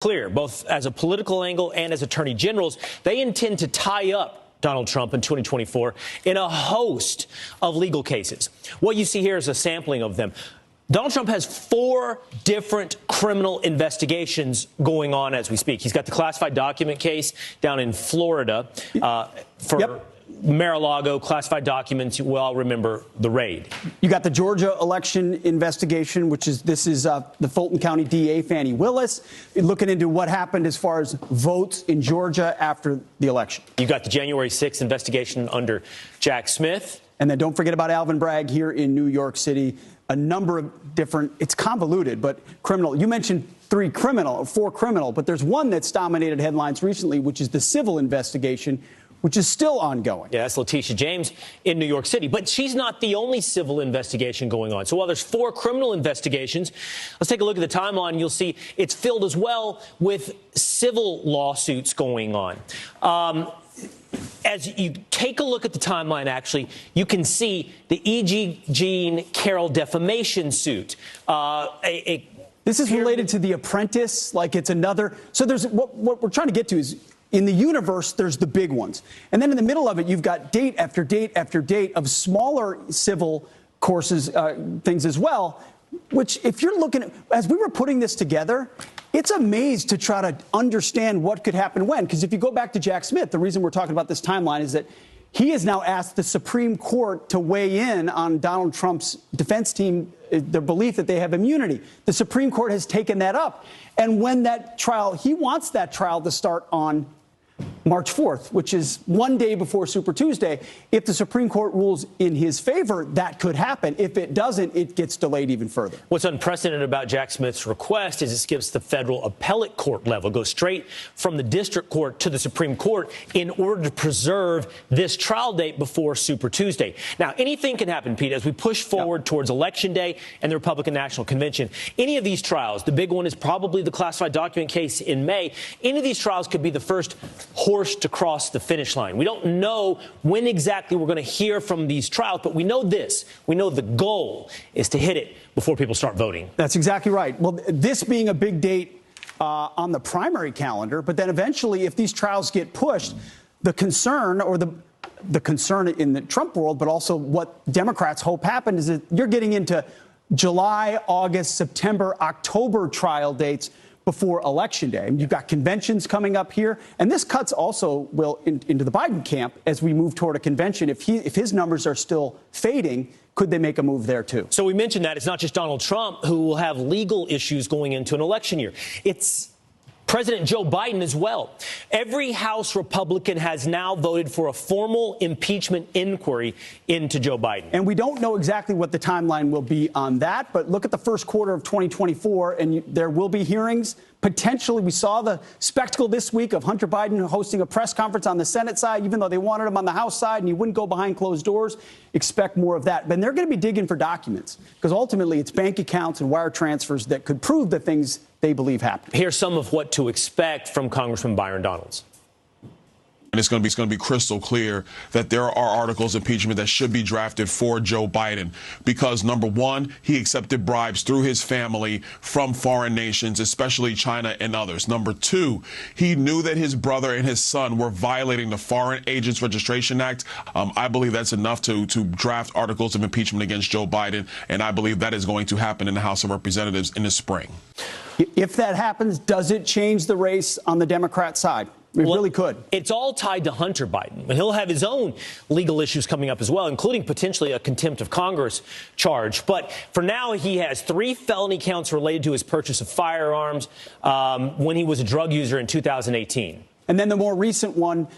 clear, both as a political angle and as attorney generals, they intend to tie up Donald Trump in 2024 in a host of legal cases. What you see here is a sampling of them. Donald Trump has 4 different criminal investigations going on as we speak. He's got the classified document case down in Florida for Mar-a-Lago, classified documents. You all remember the raid. You got the Georgia election investigation, which is the Fulton County DA, Fani Willis, looking into what happened as far as votes in Georgia after the election. You got the January 6th investigation under Jack Smith. And then don't forget about Alvin Bragg here in New York City. A number of different, it's convoluted, but criminal. You mentioned 4 criminal, but there's one that's dominated headlines recently, which is the civil investigation, which is still ongoing. Yeah, that's Letitia James in New York City. But she's not the only civil investigation going on. So while there's 4 criminal investigations, let's take a look at the timeline. You'll see it's filled as well with civil lawsuits going on. As you take a look at the timeline, actually, you can see the E.G. Jean Carroll defamation suit. This is related to The Apprentice, like it's another. So there's what we're trying to get to is, in the universe, there's the big ones. And then in the middle of it, you've got date after date after date of smaller civil courses, things as well, which if you're looking at, as we were putting this together, it's a maze to try to understand what could happen when. Because if you go back to Jack Smith, the reason we're talking about this timeline is that he has now asked the Supreme Court to weigh in on Donald Trump's defense team, their belief that they have immunity. The Supreme Court has taken that up. And when that trial, he wants that trial to start on March 4th, which is one day before Super Tuesday. If the Supreme Court rules in his favor, that could happen. If it doesn't, it gets delayed even further. What's unprecedented about Jack Smith's request is it skips the federal appellate court level, goes straight from the district court to the Supreme Court in order to preserve this trial date before Super Tuesday. Now, anything can happen, Pete, as we push forward towards Election Day and the Republican National Convention. Any of these trials, the big one is probably the classified document case in May. Any of these trials could be the first horse to cross the finish line. We don't know when exactly we're going to hear from these trials, but we know this. We know the goal is to hit it before people start voting. That's exactly right. Well, this being a big date on the primary calendar, but then eventually if these trials get pushed, the concern or the concern in the Trump world, but also what Democrats hope happens is that you're getting into July, August, September, October trial dates before Election Day. You've got conventions coming up here, and this cuts also into the Biden camp as we move toward a convention. If his numbers are still fading, could they make a move there too? So we mentioned that it's not just Donald Trump who will have legal issues going into an election year. It's President Joe Biden as well. Every House Republican has now voted for a formal impeachment inquiry into Joe Biden. And we don't know exactly what the timeline will be on that, but look at the first quarter of 2024, and there will be hearings. Potentially, we saw the spectacle this week of Hunter Biden hosting a press conference on the Senate side, even though they wanted him on the House side, and he wouldn't go behind closed doors. Expect more of that. But they're going to be digging for documents, because ultimately it's bank accounts and wire transfers that could prove the things they believe happened. Here's some of what to expect from Congressman Byron Donalds. And it's going to be crystal clear that there are articles of impeachment that should be drafted for Joe Biden because, number one, he accepted bribes through his family from foreign nations, especially China and others. Number two, he knew that his brother and his son were violating the Foreign Agents Registration Act. I believe that's enough to draft articles of impeachment against Joe Biden, and I believe that is going to happen in the House of Representatives in the spring. If that happens, does it change the race on the Democrat side? It really could. It's all tied to Hunter Biden. And he'll have his own legal issues coming up as well, including potentially a contempt of Congress charge. But for now, he has 3 felony counts related to his purchase of firearms when he was a drug user in 2018. And then the more recent one,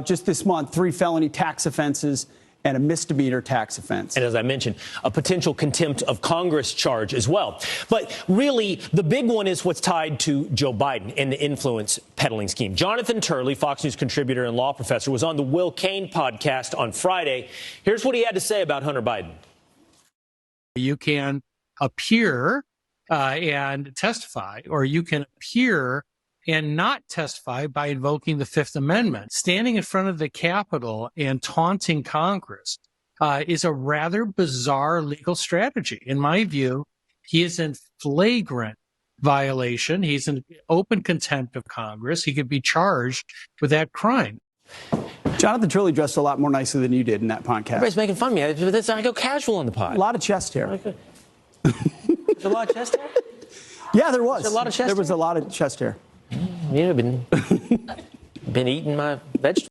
just this month, 3 felony tax offenses and a misdemeanor tax offense. And as I mentioned, a potential contempt of Congress charge as well. But really, the big one is what's tied to Joe Biden and the influence peddling scheme. Jonathan Turley, Fox News contributor and law professor, was on the Will Cain podcast on Friday. Here's what he had to say about Hunter Biden. You can appear and testify, or you can appear and not testify by invoking the Fifth Amendment. Standing in front of the Capitol and taunting Congress is a rather bizarre legal strategy. In my view, he is in flagrant violation. He's in open contempt of Congress. He could be charged with that crime. Jonathan Turley dressed a lot more nicely than you did in that podcast. Everybody's making fun of me. I go casual on the pod. A lot of chest hair. There's a lot of chest hair? Yeah, there was. There's a lot of chest There was hair? a lot of chest hair. Been eating my vegetables.